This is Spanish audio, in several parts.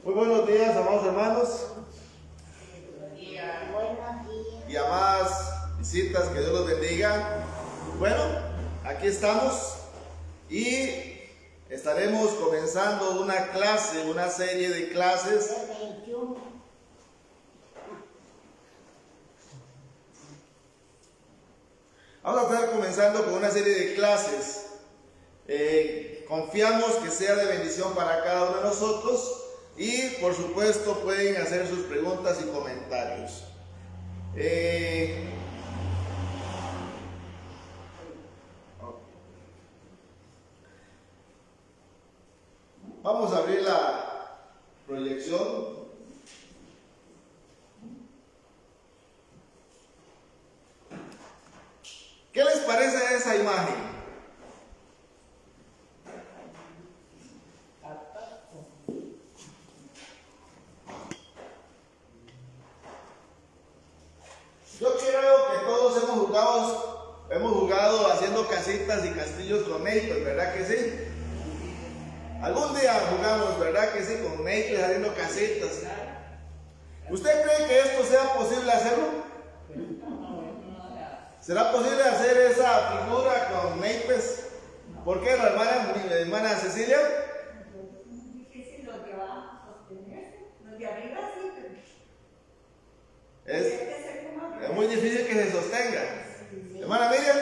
Muy buenos días, amados hermanos. Buenos días. Y amadas visitas, que Dios los bendiga. Bueno, aquí estamos y estaremos comenzando una clase, una serie de clases. Vamos a estar comenzando con una serie de clases. Confiamos que sea de bendición para cada uno de nosotros y por supuesto pueden hacer sus preguntas y comentarios. Vamos a abrir la proyección. ¿Qué les parece esa imagen? Yo creo que todos hemos jugado haciendo casitas y castillos con Naples, ¿verdad que sí? Algún día jugamos, ¿verdad que sí? Con Naples haciendo casitas. ¿Usted cree que esto sea posible hacerlo? ¿Será posible hacer esa figura con Naples? ¿Por qué, la hermana Cecilia? Es difícil los de abajo sostenerse. Los de arriba sí, pero Es muy difícil que se sostenga. Hermana Miriam,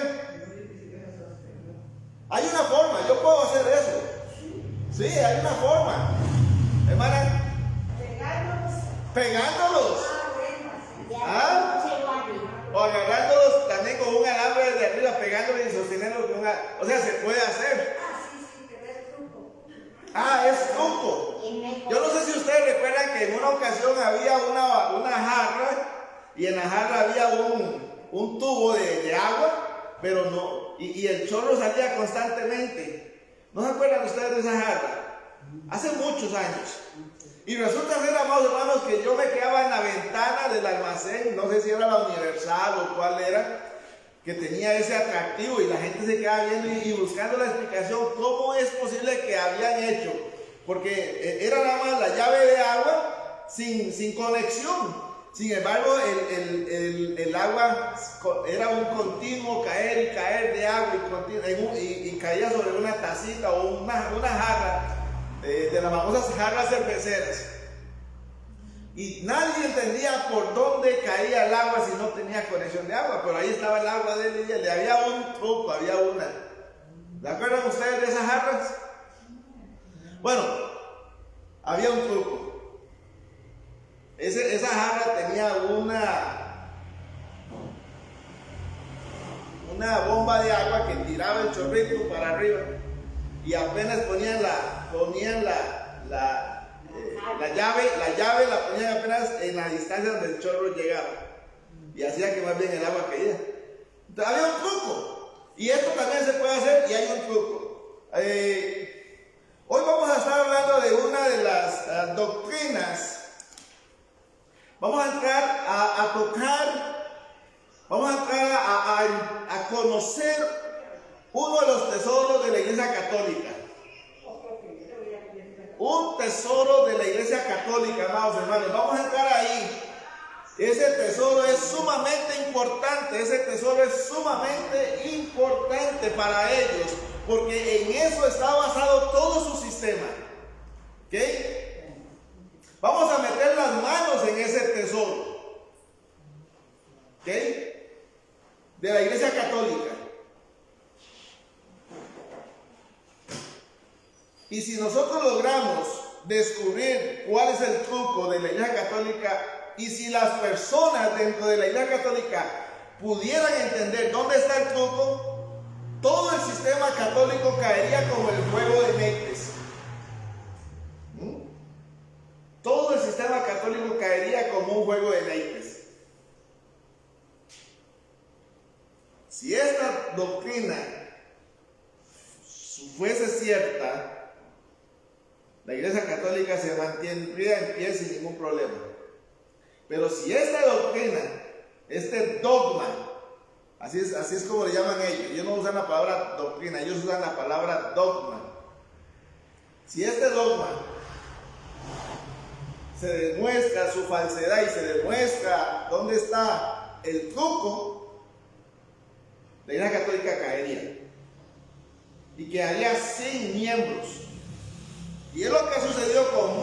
hay una forma, yo puedo hacer eso. Sí, hay una forma. Hermana, pegándolos. ¿Ah? O agarrándolos también con un alambre de arriba, pegándolos y sosteniéndolos con una. O sea, se puede hacer. sí, pero es truco. Ah, es truco. Yo no sé si ustedes recuerdan que en una ocasión había una jarra y en la jarra había un tubo de agua, pero no, y el chorro salía constantemente. ¿No se acuerdan ustedes de esa jarra? Hace muchos años. Y resulta ser, amados hermanos, que yo me quedaba en la ventana del almacén, no sé si era la Universal o cuál era, que tenía ese atractivo y la gente se quedaba viendo y buscando la explicación, ¿cómo es posible que habían hecho? Porque era nada más la llave de agua sin conexión. Sin embargo, el agua era un continuo caer y caer de agua y caía sobre una tacita o una jarra de las famosas jarras cerveceras. Y nadie entendía por dónde caía el agua si no tenía conexión de agua, pero ahí estaba el agua de él y le había un truco, había una. ¿Se acuerdan ustedes de esas jarras? Bueno, había un truco. Esa jarra tenía una bomba de agua que tiraba el chorrito para arriba y apenas ponían la llave la ponían apenas en la distancia donde el chorro llegaba y hacía que más bien el agua caía. Entonces, había un truco y esto también se puede hacer y hay un truco. Hoy vamos a estar hablando de una de las doctrinas. Vamos a entrar a tocar, vamos a entrar a conocer uno de los tesoros de la Iglesia Católica. Un tesoro de la Iglesia Católica, amados hermanos. Vamos a entrar ahí. Ese tesoro es sumamente importante. Ese tesoro es sumamente importante para ellos, porque en eso está basado todo su sistema. ¿Ok? Vamos a meter las manos en ese tesoro. ¿Ok? De la Iglesia Católica. Y si nosotros logramos descubrir cuál es el truco de la Iglesia Católica y si las personas dentro de la Iglesia Católica pudieran entender dónde está el truco, todo el sistema católico caería como el juego de naipes. Todo el sistema católico caería como un juego de naipes. Si esta doctrina fuese cierta, la Iglesia Católica se mantendría en pie sin ningún problema. Pero si esta doctrina, este dogma, así es como le llaman ellos, ellos no usan la palabra doctrina, ellos usan la palabra dogma. Si este dogma se demuestra su falsedad y se demuestra dónde está el truco, la Iglesia Católica caería y quedaría sin miembros. Y es lo que ha sucedido con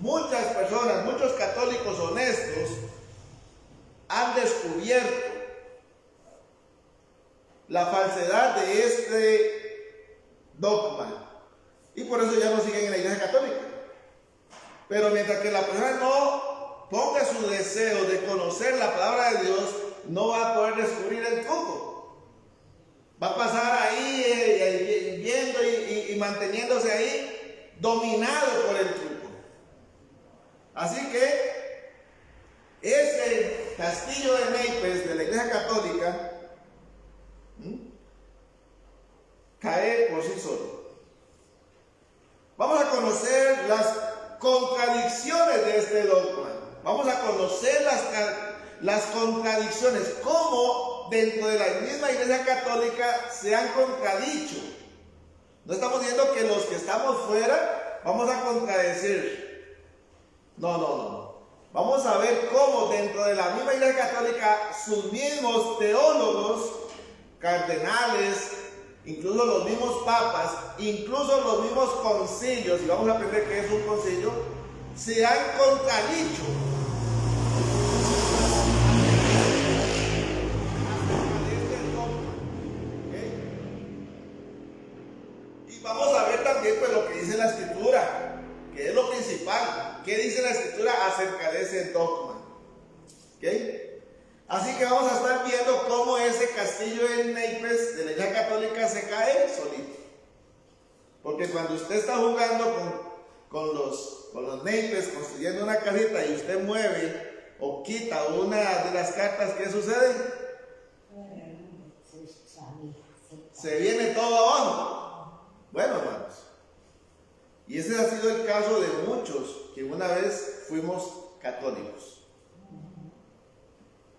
muchas personas, muchos católicos honestos han descubierto la falsedad de este dogma y por eso ya no siguen en la Iglesia Católica. Pero mientras que la persona no ponga su deseo de conocer la palabra de Dios, no va a poder descubrir el truco. Va a pasar ahí viendo y manteniéndose ahí, dominado por el truco. Así que ese castillo de naipes de la Iglesia Católica cae por sí solo. Vamos a conocer las contradicciones de este dogma. Vamos a conocer las contradicciones, cómo dentro de la misma Iglesia Católica se han contradicho. No estamos diciendo que los que estamos fuera vamos a contradecir. No. Vamos a ver cómo dentro de la misma Iglesia Católica sus mismos teólogos, cardenales, incluso los mismos papas, incluso los mismos concilios, y vamos a aprender qué es un concilio, se han contradicho. Y vamos a ver también pues lo que dice la Escritura, que es lo principal. ¿Qué dice la Escritura acerca de ese dogma? ¿Okay? Así que vamos a estar viendo cómo ese castillo en naipes de la Iglesia Católica se cae solito. Porque cuando usted está jugando con los naipes, construyendo una casita y usted mueve o quita una de las cartas, ¿qué sucede? Se viene todo abajo. Bueno, hermanos. Y ese ha sido el caso de muchos que una vez fuimos católicos.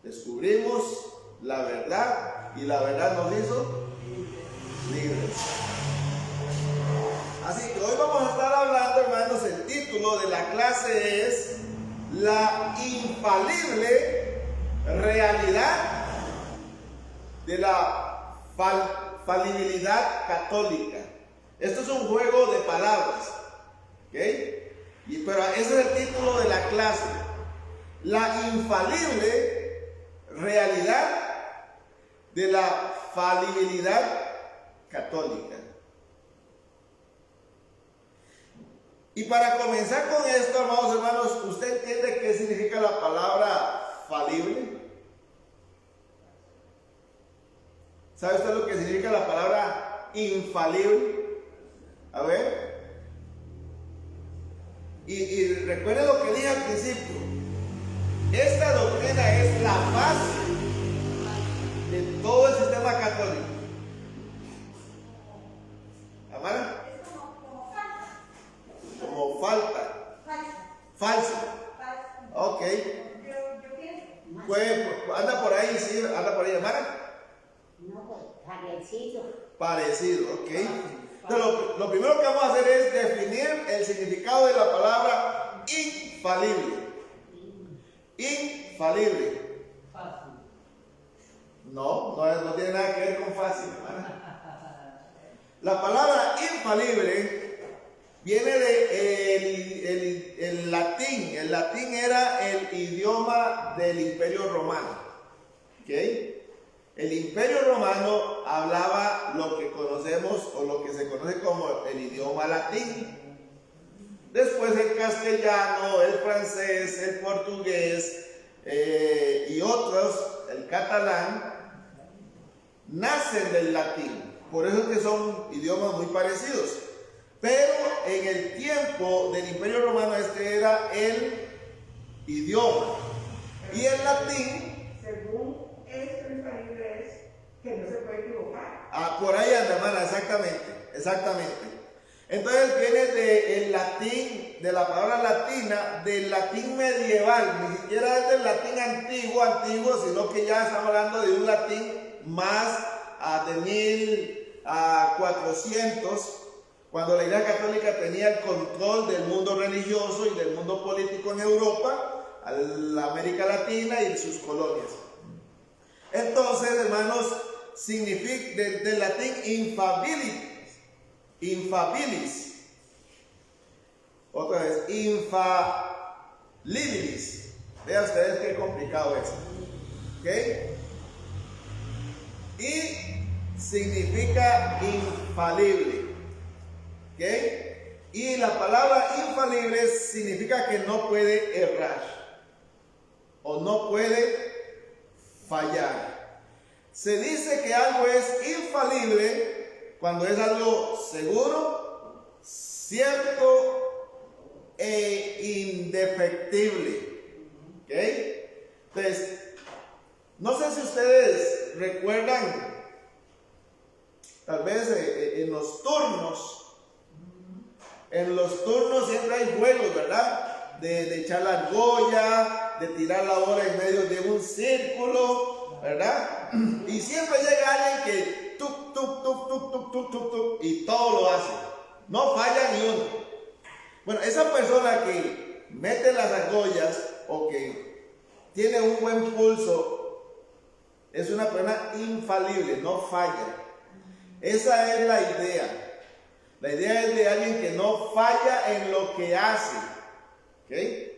Descubrimos la verdad y la verdad nos hizo libres. Así que hoy vamos a estar hablando, hermanos, el título de la clase es la infalible realidad de la falibilidad católica. Esto es un juego de palabras, ¿ok? Pero ese es el título de la clase. La infalible realidad de la falibilidad católica. Y para comenzar con esto, amados hermanos, ¿usted entiende qué significa la palabra falible? ¿Sabe usted lo que significa la palabra infalible? A ver. Y recuerde lo que dije al principio. Esta doctrina es la base de todo el sistema católico. ¿Amara? Como falta. Falso. Ok. Pues anda por ahí, sí, anda por ahí, Amara. No, pues parecido. Parecido, ok. Entonces, lo primero que vamos a hacer es definir el significado de la palabra infalible. Infalible. No tiene nada que ver con fácil. La palabra infalible viene del latín. El latín era el idioma del Imperio Romano. ¿Okay? El Imperio Romano hablaba lo que conocemos o lo que se conoce como el idioma latín. Después el castellano, el francés, el portugués y otros, el catalán, nacen del latín. Por eso es que son idiomas muy parecidos. Pero en el tiempo del Imperio Romano este era el idioma. Y el latín, según esto, infalible es que no se puede equivocar. por ahí anda, hermana, exactamente. Entonces viene del latín, de la palabra latina, del latín medieval, ni siquiera es del latín antiguo, sino que ya estamos hablando de un latín más de 1400, cuando la Iglesia Católica tenía el control del mundo religioso y del mundo político en Europa, a la América Latina y sus colonias. Entonces, hermanos, significa del latín infabilis. Otra vez, infalibilis. Vean ustedes qué complicado es. ¿Ok? Y significa infalible. ¿Ok? Y la palabra infalible significa que no puede errar o no puede fallar. Se dice que algo es infalible cuando es algo seguro, cierto e indefectible. ¿Ok? Entonces, no sé si ustedes recuerdan, tal vez en los turnos siempre hay juegos, ¿verdad? De echar la argolla, de tirar la bola en medio de un círculo, ¿verdad? Y siempre llega alguien que tuc, tuc, tuc, tuc, tuc, tuc, tuc, tuc, y todo lo hace. No falla ni uno. Bueno, esa persona que mete las argollas o que tiene un buen pulso es una persona infalible, no falla. Esa es la idea. La idea es de alguien que no falla en lo que hace. ¿Okay?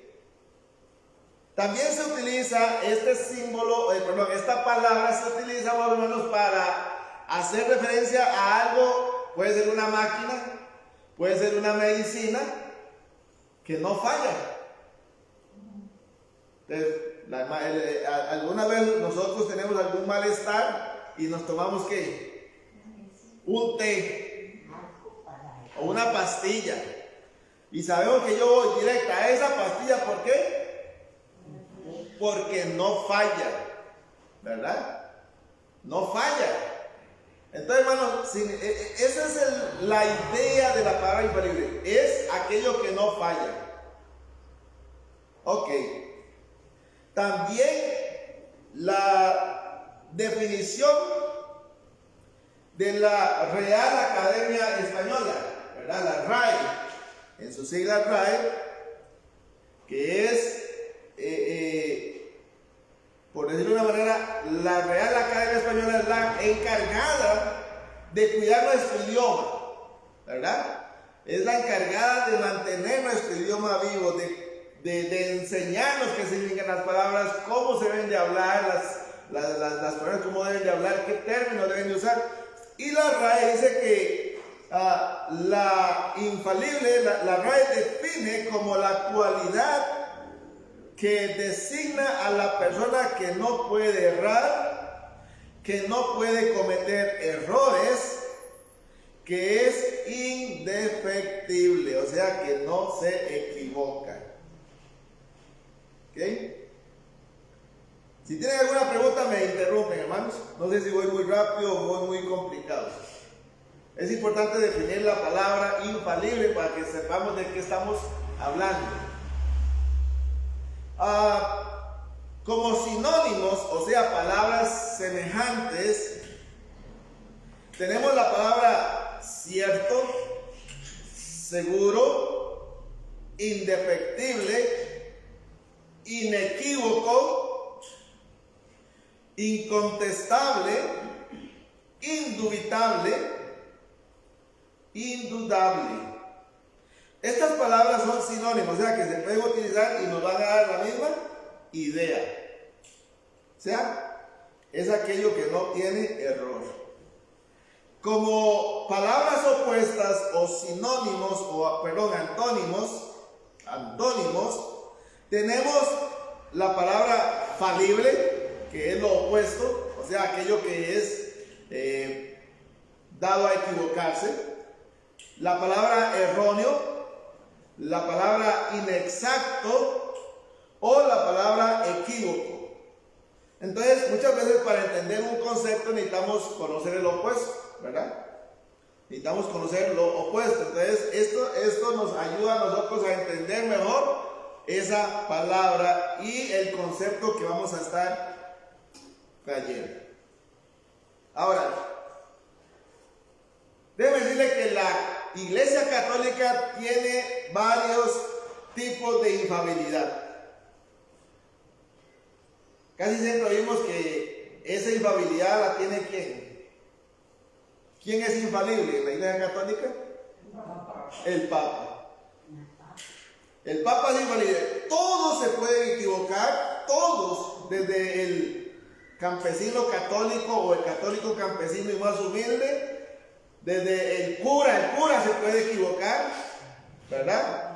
También se utiliza este símbolo, esta palabra se utiliza más o menos para hacer referencia a algo, puede ser una máquina, puede ser una medicina, que no falla. Entonces, alguna vez nosotros tenemos algún malestar y nos tomamos ¿qué? Un té o una pastilla y sabemos que yo voy directa a esa pastilla. ¿Por qué? Porque no falla, ¿verdad? No falla. Entonces, hermanos, esa es la idea de la palabra infalible, es aquello que no falla. Ok. También la definición de la Real Academia Española, ¿verdad? La RAE, en su sigla RAE, que es, por decirlo de una manera, la Real Academia Española es la encargada de cuidar nuestro idioma, ¿verdad? Es la encargada de mantener nuestro idioma vivo, de enseñarnos qué significan las palabras, cómo se deben de hablar, las palabras, cómo deben de hablar, qué términos deben de usar. Y la RAE dice que la infalible, la RAE define como la cualidad que designa a la persona que no puede errar, que no puede cometer errores, que es indefectible, o sea que no se equivoca. ¿Ok? Si tienen alguna pregunta me interrumpen, hermanos. No sé si voy muy rápido o voy muy complicado. Es importante definir la palabra infalible para que sepamos de qué estamos hablando. Como sinónimos, o sea, palabras semejantes, tenemos la palabra cierto, seguro, indefectible, inequívoco, incontestable, indubitable, indudable. Estas palabras son sinónimos, o sea que se pueden utilizar y nos van a dar la misma idea. O sea, es aquello que no tiene error. Como palabras opuestas o sinónimos, antónimos, tenemos la palabra falible, que es lo opuesto, o sea, aquello que es dado a equivocarse. La palabra erróneo, la palabra inexacto o la palabra equívoco. Entonces, muchas veces para entender un concepto necesitamos conocer el opuesto, ¿verdad? Necesitamos conocer lo opuesto. Entonces, esto nos ayuda a nosotros a entender mejor esa palabra y el concepto que vamos a estar trayendo. Ahora, déjeme decirle que la Iglesia Católica tiene varios tipos de infalibilidad. Casi siempre oímos que esa infalibilidad la tiene ¿quién? ¿Quién es infalible en la Iglesia Católica? El Papa. El Papa es infalible. Todos se pueden equivocar, todos, desde el campesino católico o el católico campesino y más humilde, desde el cura se puede equivocar, ¿verdad?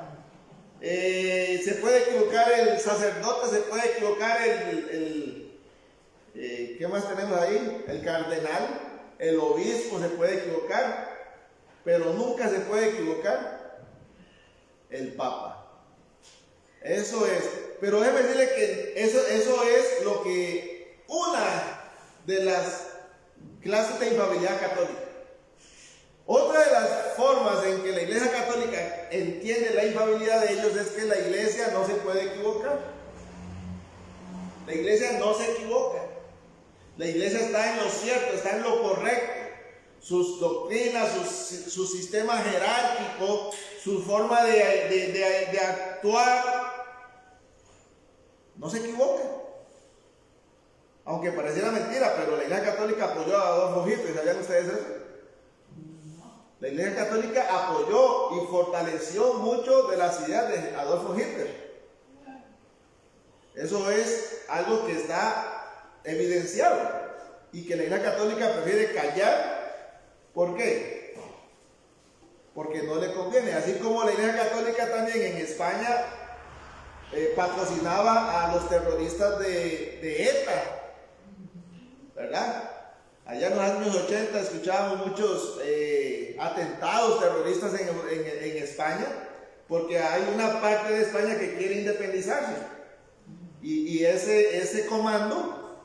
Se puede equivocar el sacerdote, se puede equivocar ¿qué más tenemos ahí? El cardenal, el obispo se puede equivocar, pero nunca se puede equivocar el Papa. Eso es, pero déjeme decirle que eso es lo que una de las clases de infalibilidad católica. Otra de las formas en que la Iglesia Católica entiende la infalibilidad de ellos es que la Iglesia no se puede equivocar. La Iglesia no se equivoca. La Iglesia está en lo cierto, está en lo correcto. Sus doctrinas, su sistema jerárquico, su forma de actuar, no se equivoca. Aunque pareciera mentira, pero la Iglesia Católica apoyó a Adolfo Hitler, ¿sabían ustedes eso? La Iglesia Católica apoyó y fortaleció mucho de las ideas de Adolfo Hitler. Eso es algo que está evidenciado y que la Iglesia Católica prefiere callar. ¿Por qué? Porque no le conviene. Así como la Iglesia Católica también en España patrocinaba a los terroristas de ETA, ¿verdad? Allá en los años 80 escuchábamos muchos atentados terroristas en España, porque hay una parte de España que quiere independizarse. Y ese comando,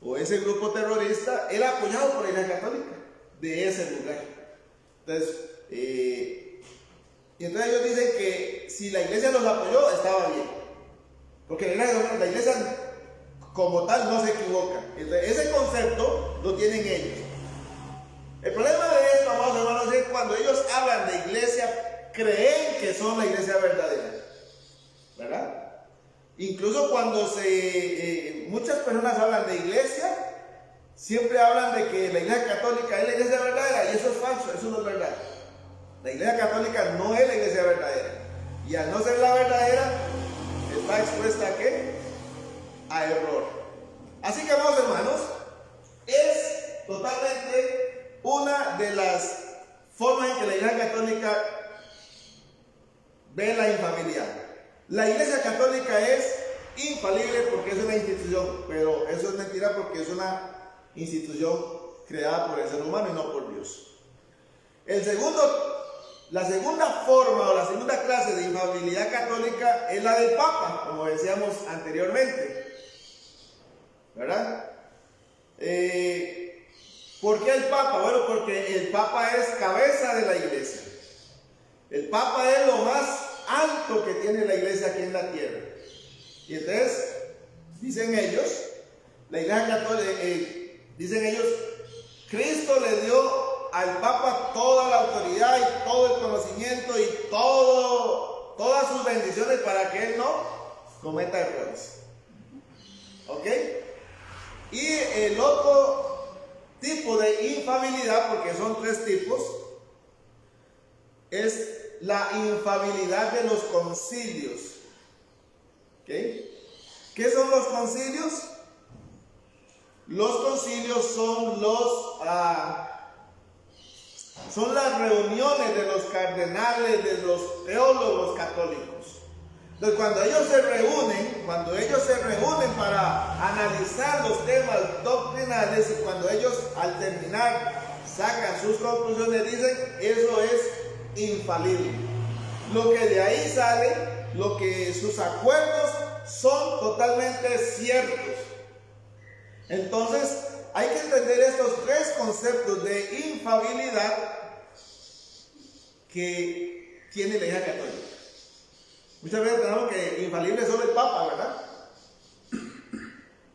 o ese grupo terrorista, era apoyado por la Iglesia Católica, de ese lugar. Entonces, ellos dicen que si la Iglesia los apoyó, estaba bien. Porque la Iglesia como tal no se equivoca. Entonces, ese concepto lo tienen ellos. El problema de esto, amados hermanos, es cuando ellos hablan de iglesia, creen que son la iglesia verdadera, ¿verdad? Incluso cuando muchas personas hablan de iglesia, siempre hablan de que la Iglesia Católica es la iglesia verdadera, y eso es falso, eso no es verdad. La Iglesia Católica no es la iglesia verdadera, y al no ser la verdadera, está expuesta ¿a qué? A error. Así que, amados hermanos, es totalmente una de las formas en que la Iglesia Católica ve la infalibilidad. La Iglesia Católica es infalible porque es una institución, pero eso es mentira porque es una institución creada por el ser humano y no por Dios. La segunda forma o la segunda clase de infalibilidad católica es la del Papa, como decíamos anteriormente, ¿verdad? ¿Por qué el Papa? Bueno, porque el Papa es cabeza de la iglesia. El Papa es lo más alto que tiene la iglesia aquí en la tierra. Y entonces, dicen ellos, la Iglesia Católica, dicen ellos, Cristo le dio al Papa toda la autoridad y todo el conocimiento y todas sus bendiciones para que él no cometa errores. ¿Ok? Y el otro tipo de infalibilidad, porque son 3 tipos, es la infalibilidad de los concilios. ¿Ok? ¿Qué son los concilios? Los concilios son son las reuniones de los cardenales, de los teólogos católicos. Entonces, cuando ellos se reúnen para analizar los temas doctrinales, y cuando ellos al terminar sacan sus conclusiones, dicen, eso es infalible. Lo que de ahí sale, sus acuerdos son totalmente ciertos. Entonces, hay que entender estos 3 conceptos de infalibilidad que tiene la Iglesia Católica. Muchas veces pensamos que infalible es solo el Papa, ¿verdad?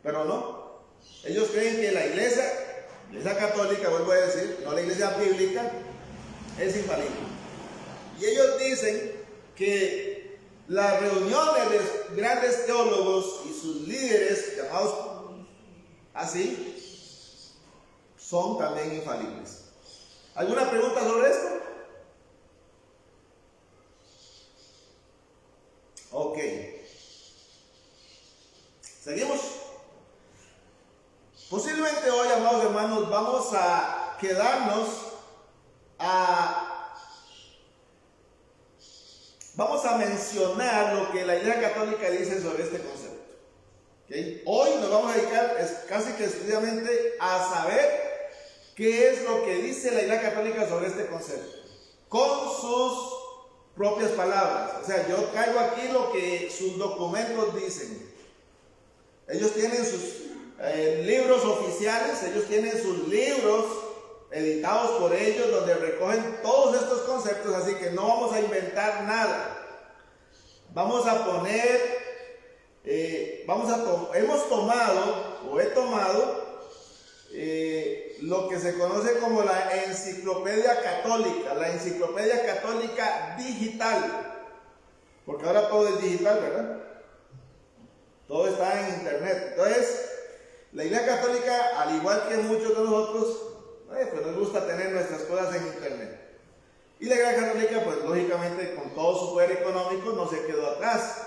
Pero no. Ellos creen que la Iglesia Católica, vuelvo a decir, no la Iglesia bíblica, es infalible. Y ellos dicen que las reuniones de grandes teólogos y sus líderes, llamados así, son también infalibles. ¿Alguna pregunta sobre esto? Ok. Seguimos. Posiblemente hoy, amados hermanos, vamos a quedarnos vamos a mencionar lo que la Iglesia Católica dice sobre este concepto. ¿Okay? Hoy nos vamos a dedicar casi que exclusivamente a saber qué es lo que dice la Iglesia Católica sobre este concepto, con sus propias palabras. O sea, yo traigo aquí lo que sus documentos dicen. Ellos tienen sus libros oficiales, ellos tienen sus libros editados por ellos donde recogen todos estos conceptos, así que no vamos a inventar nada. Vamos a poner, hemos tomado, o he tomado, lo que se conoce como la Enciclopedia Católica, la Enciclopedia Católica Digital, porque ahora todo es digital, ¿verdad? Todo está en internet. Entonces, la Iglesia Católica, al igual que muchos de nosotros, pues nos gusta tener nuestras cosas en internet. Y la Iglesia Católica, pues lógicamente, con todo su poder económico, no se quedó atrás.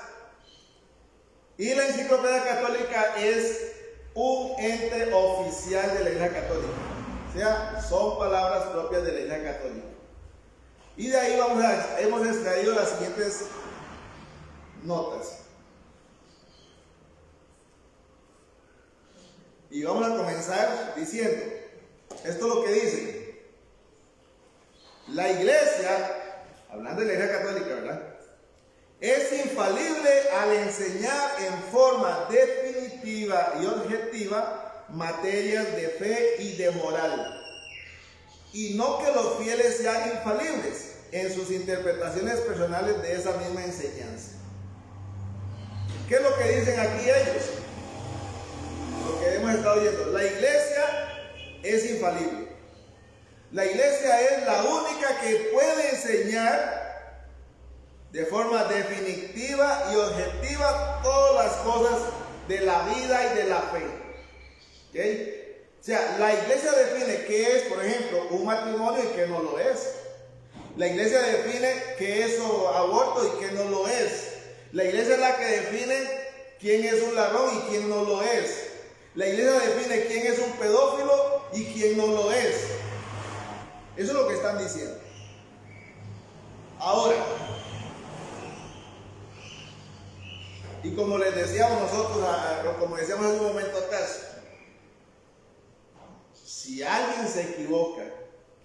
Y la Enciclopedia Católica es un ente oficial de la Iglesia Católica. O sea, son palabras propias de la Iglesia Católica. Y de ahí hemos extraído las siguientes notas. Y vamos a comenzar diciendo, esto es lo que dice. La Iglesia, hablando de la Iglesia Católica, ¿verdad?, es infalible al enseñar en forma definitiva y objetiva materias de fe y de moral. Y no que los fieles sean infalibles en sus interpretaciones personales de esa misma enseñanza. ¿Qué es lo que dicen aquí ellos? Lo que hemos estado oyendo. La Iglesia es infalible. La Iglesia es la única que puede enseñar de forma definitiva y objetiva todas las cosas de la vida y de la fe. ¿Okay? O sea, la Iglesia define qué es, por ejemplo, un matrimonio y qué no lo es. La Iglesia define qué es aborto y qué no lo es. La Iglesia es la que define quién es un ladrón y quién no lo es. La Iglesia define quién es un pedófilo y quién no lo es. Eso es lo que están diciendo. Ahora, y como les decíamos nosotros, como decíamos hace un momento atrás, si alguien se equivoca,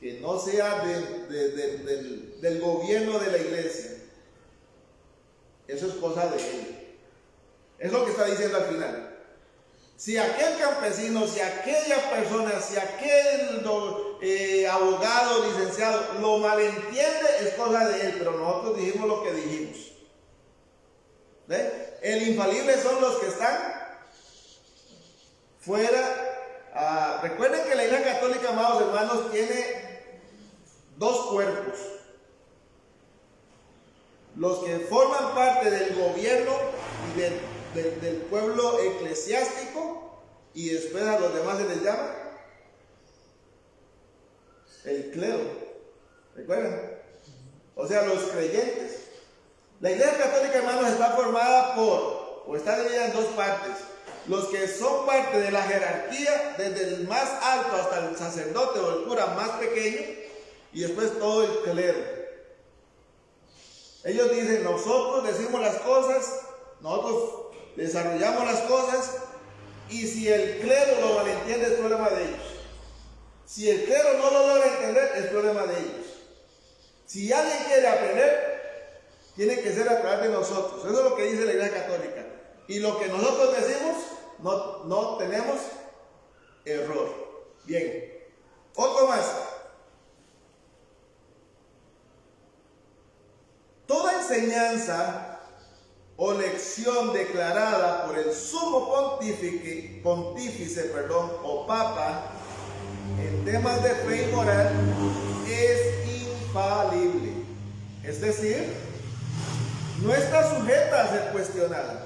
que no sea del gobierno de la Iglesia, eso es cosa de él. Es lo que está diciendo al final. Si aquel campesino, si aquella persona, si aquel abogado, licenciado, lo malentiende, es cosa de él, pero nosotros dijimos lo que dijimos. ¿Ve? El infalible son los que están fuera. Recuerden que la Iglesia Católica, amados hermanos, tiene dos cuerpos. Los que forman parte del gobierno y del pueblo eclesiástico, y después a los demás se les llama el clero. ¿Recuerdan? O sea, los creyentes. La Iglesia Católica, hermanos, está formada o está dividida en dos partes. Los que son parte de la jerarquía, desde el más alto hasta el sacerdote o el cura más pequeño, y después todo el clero. Ellos dicen, nosotros decimos las cosas, nosotros desarrollamos las cosas, y si el clero lo malentiende es problema de ellos. Si el clero no lo logra entender es problema de ellos. Si alguien quiere aprender, tiene que ser a través de nosotros. Eso es lo que dice la Iglesia Católica. Y lo que nosotros decimos, no tenemos error. Bien. Otro más. Toda enseñanza o lección declarada por el sumo pontífice, o papa, en temas de fe y moral, es infalible. Es decir, no está sujeta a ser cuestionada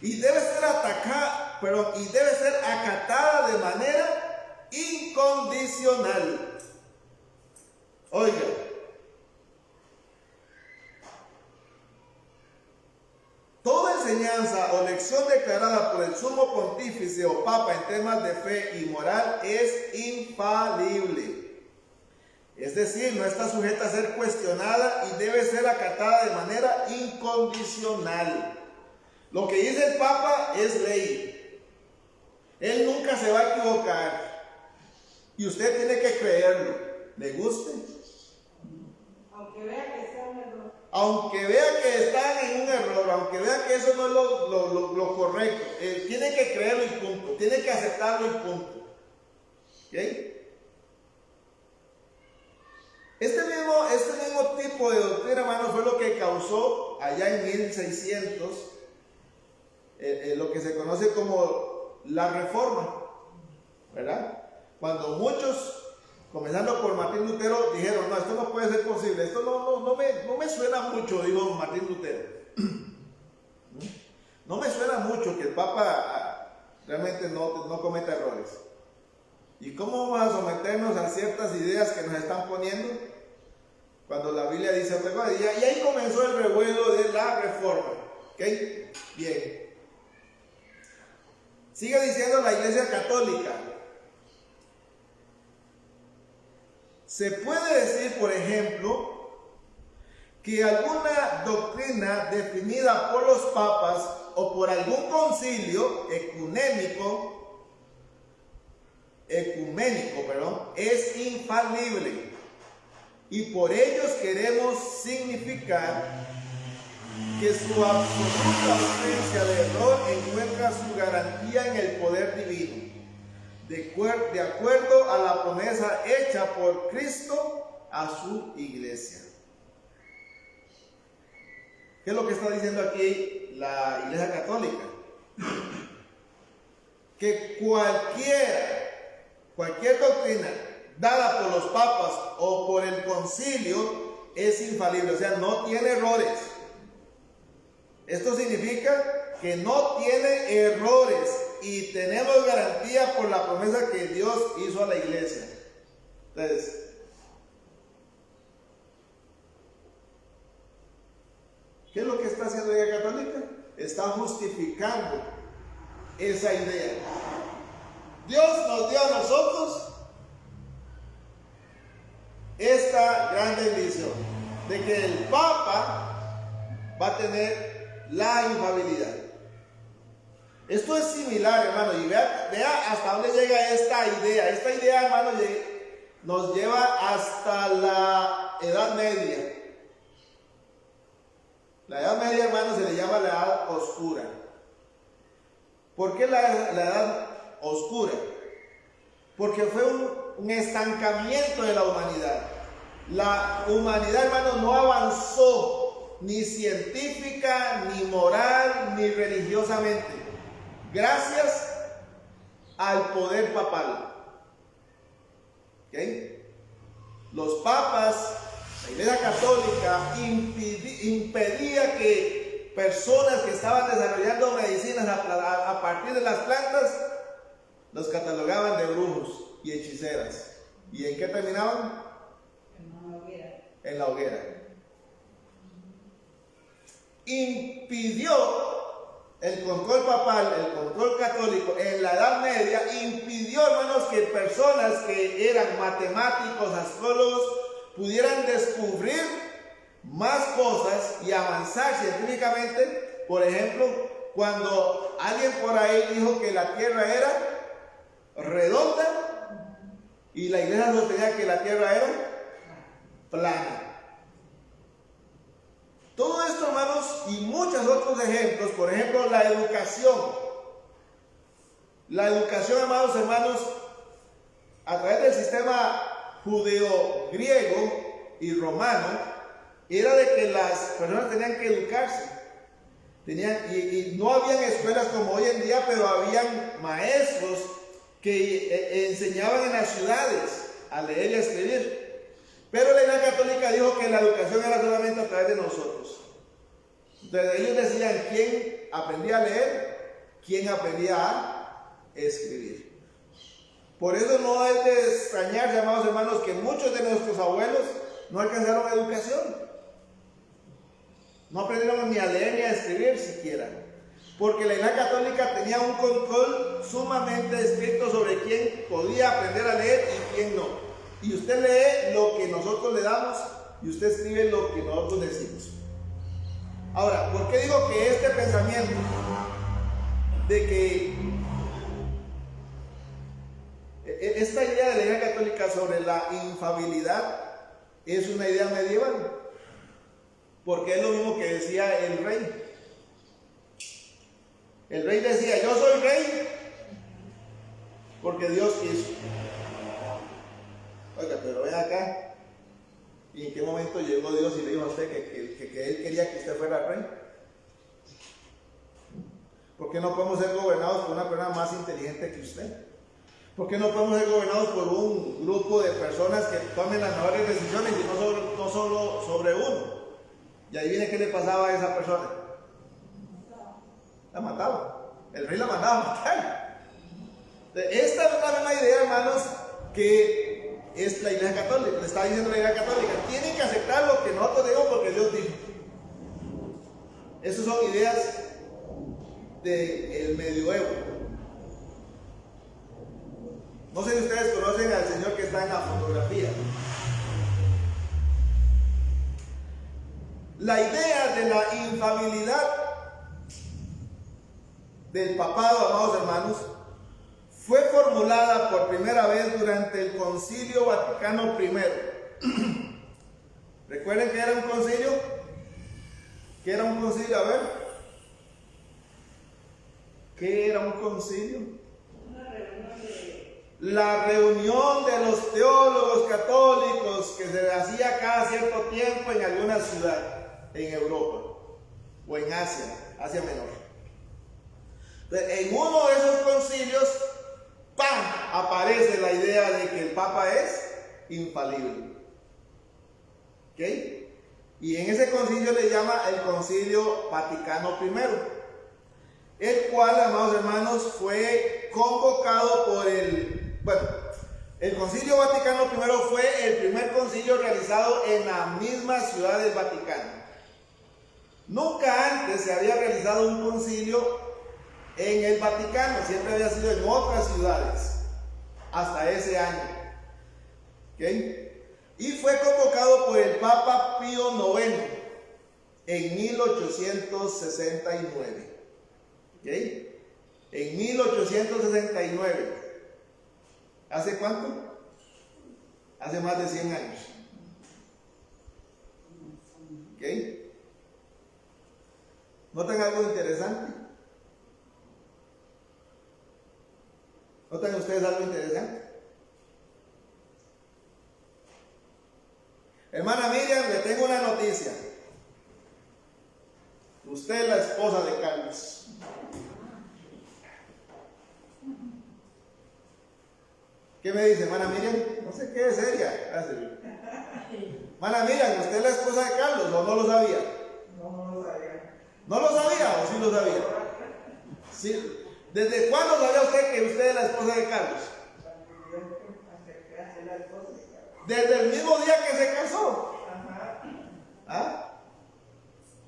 y debe ser atacada, y debe ser acatada de manera incondicional. Oiga, toda enseñanza o lección declarada por el sumo pontífice o papa en temas de fe y moral es infalible. Es decir, no está sujeta a ser cuestionada y debe ser acatada de manera incondicional. Lo que dice el Papa es ley. Él nunca se va a equivocar. Y usted tiene que creerlo. ¿Le guste? Aunque vea que sea un error. Aunque vea que están en un error, aunque vea que eso no es lo correcto, tiene que creerlo y punto. Tiene que aceptarlo y punto. ¿Ok? Este mismo tipo de doctrina, hermano, fue lo que causó allá en 1600 lo que se conoce como la Reforma, ¿verdad? Cuando muchos, comenzando por Martín Lutero, dijeron, no, esto no puede ser posible, esto no me suena mucho, dijo Martín Lutero. No me suena mucho que el Papa realmente no cometa errores. ¿Y cómo vamos a someternos a ciertas ideas que nos están poniendo? Cuando la Biblia dice otra cosa. Y ahí comenzó el revuelo de la Reforma. ¿Ok? Bien. Sigue diciendo la Iglesia Católica. Se puede decir, por ejemplo, que alguna doctrina definida por los papas o por algún concilio ecuménico, es infalible. Y por ellos queremos significar que su absoluta ausencia de error encuentra su garantía en el poder divino, de acuerdo a la promesa hecha por Cristo a su iglesia. ¿Qué es lo que está diciendo aquí la Iglesia Católica? Que cualquier doctrina dada por los papas o por el concilio es infalible, o sea, no tiene errores. Esto significa que no tiene errores y tenemos garantía por la promesa que Dios hizo a la iglesia. Entonces, ¿qué es lo que está haciendo la Iglesia Católica? Está justificando esa idea. Dios nos dio a nosotros esta gran bendición de que el Papa va a tener la infalibilidad. Esto es similar, hermano, y vea hasta dónde llega esta idea. Esta idea, hermano, nos lleva hasta la Edad Media. La Edad Media, hermano, se le llama la Edad Oscura. ¿Por qué la Edad Oscura? Porque fue un estancamiento de la humanidad. La humanidad, hermano, no avanzó ni científica, ni moral, ni religiosamente, gracias al poder papal. ¿Okay? Los papas, la Iglesia Católica, impedía que personas que estaban desarrollando medicinas a partir de las plantas, los catalogaban de brujos y hechiceras. ¿Y en qué terminaban? En la hoguera. Impidió el control papal, el control católico en la Edad Media, impidió, hermanos, que personas que eran matemáticos, astrólogos, pudieran descubrir más cosas y avanzar científicamente. Por ejemplo, cuando alguien por ahí dijo que la Tierra era redonda y la iglesia sostenía que la Tierra era plana. Todo esto, hermanos, y muchos otros ejemplos, por ejemplo, la educación. La educación, hermanos, a través del sistema judeo-griego y romano, era de que las personas tenían que educarse. Y no habían escuelas como hoy en día, pero habían maestros que enseñaban en las ciudades a leer y a escribir. Pero la Iglesia Católica dijo que la educación era solamente a través de nosotros. Entonces ellos decían quién aprendía a leer, quién aprendía a escribir. Por eso no es de extrañar, amados hermanos, que muchos de nuestros abuelos no alcanzaron educación. No aprendieron ni a leer ni a escribir siquiera. Porque la Iglesia Católica tenía un control sumamente estricto sobre quién podía aprender a leer y quién no. Y usted lee lo que nosotros le damos y usted escribe lo que nosotros decimos. Ahora, ¿por qué digo que este pensamiento de que esta idea de la Iglesia Católica sobre la infalibilidad es una idea medieval? Porque es lo mismo que decía el rey. El rey decía, yo soy rey porque Dios quiso. Oiga, pero ven acá. ¿Y en qué momento llegó Dios y le dijo a usted que Él quería que usted fuera rey? ¿Por qué no podemos ser gobernados por una persona más inteligente que usted? ¿Por qué no podemos ser gobernados por un grupo de personas que tomen las mejores decisiones y no solo sobre uno? Y ahí viene qué le pasaba a esa persona. La mataba. El rey la mandaba a matar. Esta es una misma idea, hermanos, que es la Iglesia Católica. Le está diciendo la Iglesia Católica. Tienen que aceptar lo que nosotros digamos porque Dios dijo. Esas son ideas del medioevo. No sé si ustedes conocen al señor que está en la fotografía. La idea de la infalibilidad del papado, amados hermanos, fue formulada por primera vez durante el Concilio Vaticano I. ¿Recuerden que era un concilio? ¿Qué era un concilio? A ver. ¿Qué era un concilio? La reunión de los teólogos católicos que se hacía cada cierto tiempo en alguna ciudad en Europa o en Asia Menor. En uno de esos concilios, ¡pam!, aparece la idea de que el Papa es infalible. ¿Ok? Y en ese concilio le llama el Concilio Vaticano I, el cual, amados hermanos, fue convocado por el Concilio Vaticano I fue el primer concilio realizado en la misma ciudad del Vaticano. Nunca antes se había realizado un concilio en el Vaticano, siempre había sido en otras ciudades, hasta ese año. ¿Okay? Y fue convocado por el Papa Pío IX en 1869. ¿Okay? En 1869. ¿Hace cuánto? Hace más de 100 años. ¿Ok? ¿Notan algo interesante? ¿Notan ustedes algo interesante? Hermana Miriam, le tengo una noticia. Usted es la esposa de Carlos. ¿Qué me dice, hermana Miriam? No sé qué es seria. Gracias. Hermana Miriam, ¿usted es la esposa de Carlos o no lo sabía? No lo sabía. ¿No lo sabía o sí lo sabía? Sí. ¿Desde cuándo sabía usted que usted es la esposa de Carlos? Desde el mismo día que se casó. ¿Ah?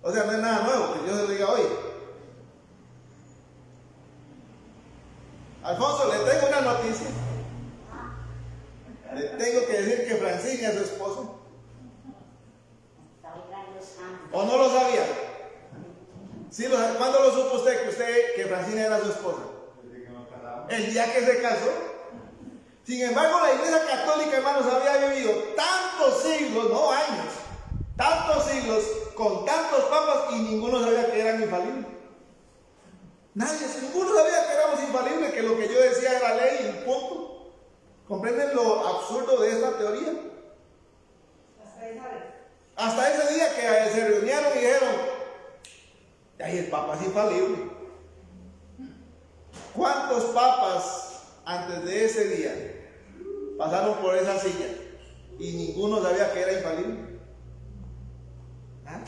O sea, no es nada nuevo que yo se lo diga hoy. Alfonso, le tengo una noticia. Le tengo que decir que Francine es su esposo. ¿O no lo sabía? ¿Sí ¿Cuándo lo supo usted que Francine era su esposa? El día que se casó. Sin embargo, la Iglesia Católica, hermanos, había vivido tantos siglos, no años, tantos siglos, con tantos papas y ninguno sabía que eran infalibles. Ninguno sabía que éramos infalibles, que lo que yo decía era ley y punto. ¿Comprenden lo absurdo de esta teoría? Hasta ese día que se reunieron y dijeron, ay, el Papa es infalible. ¿Cuántos papas antes de ese día pasaron por esa silla y ninguno sabía que era infalible? ¿Ah?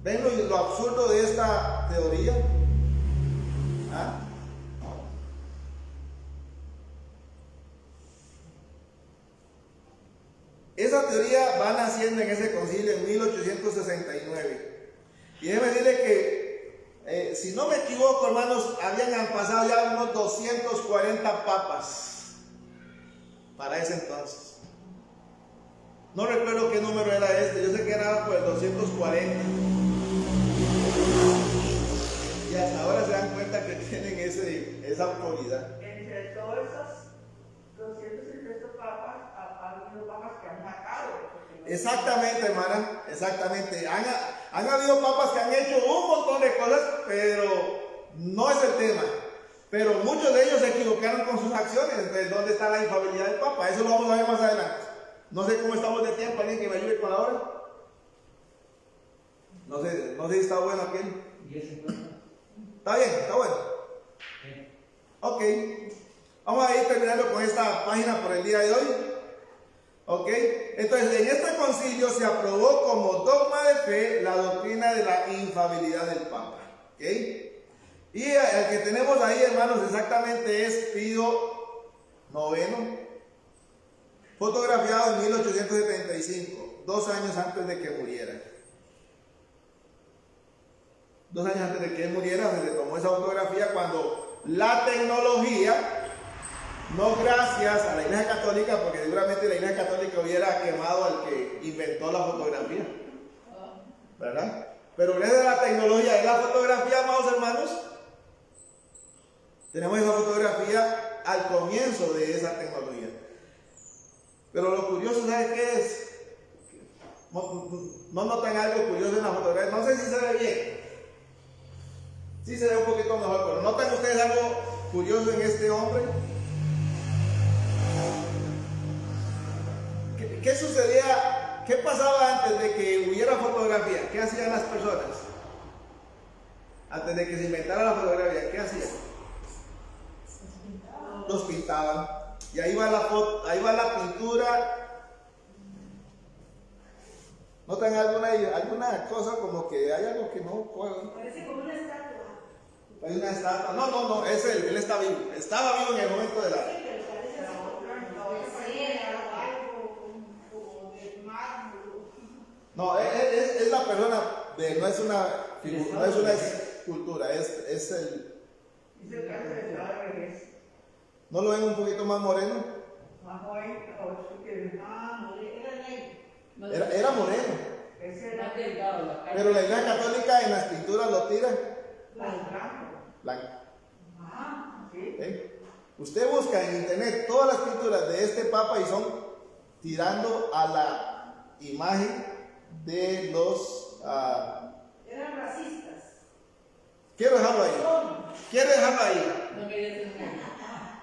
¿Ven lo absurdo de esta teoría? ¿Ah? Esa teoría va naciendo en ese concilio en 1869. Y déjeme decirle que, si no me equivoco, hermanos, habían pasado ya unos 240 papas para ese entonces. No recuerdo qué número era este, yo sé que era por el 240. Y hasta ahora se dan cuenta que tienen esa autoridad. Entre todos esos 250 papas, ha habido papas que han sacado. Exactamente, hermana, exactamente. Han habido papas que han hecho un montón de cosas, pero no es el tema. Pero muchos de ellos se equivocaron con sus acciones. Entonces, ¿dónde está la infalibilidad del papa? Eso lo vamos a ver más adelante. No sé cómo estamos de tiempo, alguien que me ayude con la hora. No sé si está bueno aquel. 10:50. Está bien, está bueno. Ok. Vamos a ir terminando con esta página por el día de hoy. Ok. Entonces, en este concilio se aprobó como dogma de fe la doctrina de la infalibilidad del Papa. Ok. Y el que tenemos ahí, hermanos, exactamente es Pío IX, fotografiado en 1875, 2 años antes de que muriera. 2 años antes de que él muriera, se le tomó esa fotografía cuando la tecnología, no gracias a la Iglesia Católica, porque seguramente la Iglesia Católica hubiera quemado al que inventó la fotografía, ¿verdad? Pero gracias a la tecnología, es la fotografía, amados hermanos. Tenemos esa fotografía al comienzo de esa tecnología. Pero lo curioso, ¿sabe qué es? No notan algo curioso en la fotografía. No sé si se ve bien. Sí se ve un poquito mejor, pero ¿notan ustedes algo curioso en este hombre? ¿Qué sucedía? ¿Qué pasaba antes de que hubiera fotografía? ¿Qué hacían las personas? Antes de que se inventara la fotografía, ¿qué hacían? Los pintaban. Y ahí va la foto, ahí va la pintura. ¿Notan alguna cosa como que hay algo que no puedo? Parece como una estatua. Hay una estatua. No, es él está vivo. Estaba vivo en el momento de la. Sí, pero parece la otra parece algo como de mármol. No, es la persona, no es una figura, no es una escultura, es el. Dice que hace estaba al revés. ¿No lo ven un poquito más moreno? Más joven, o que era negro. Era moreno. Ese era Más delgado la cara. Pero la Iglesia Católica en las pinturas lo tira blanco. blanco. Ah, sí. ¿Eh? Usted busca en internet todas las pinturas de este Papa y son tirando a la imagen de los. Eran racistas. Quiero dejarlo ahí. No quería ser negro.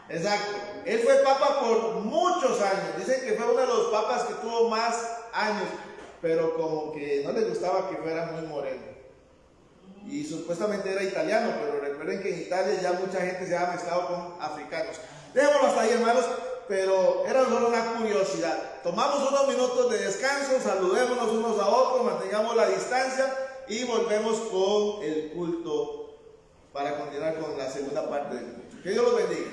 Exacto. Él fue papa por muchos años. Dicen que fue uno de los papas que tuvo más años, pero como que no les gustaba que fuera muy moreno. Y supuestamente era italiano, pero recuerden que en Italia ya mucha gente se ha mezclado con africanos. Dejémoslo hasta ahí, hermanos, pero era solo una curiosidad. Tomamos unos minutos de descanso, saludémonos unos a otros, mantengamos la distancia y volvemos con el culto para continuar con la segunda parte del culto. Que Dios los bendiga.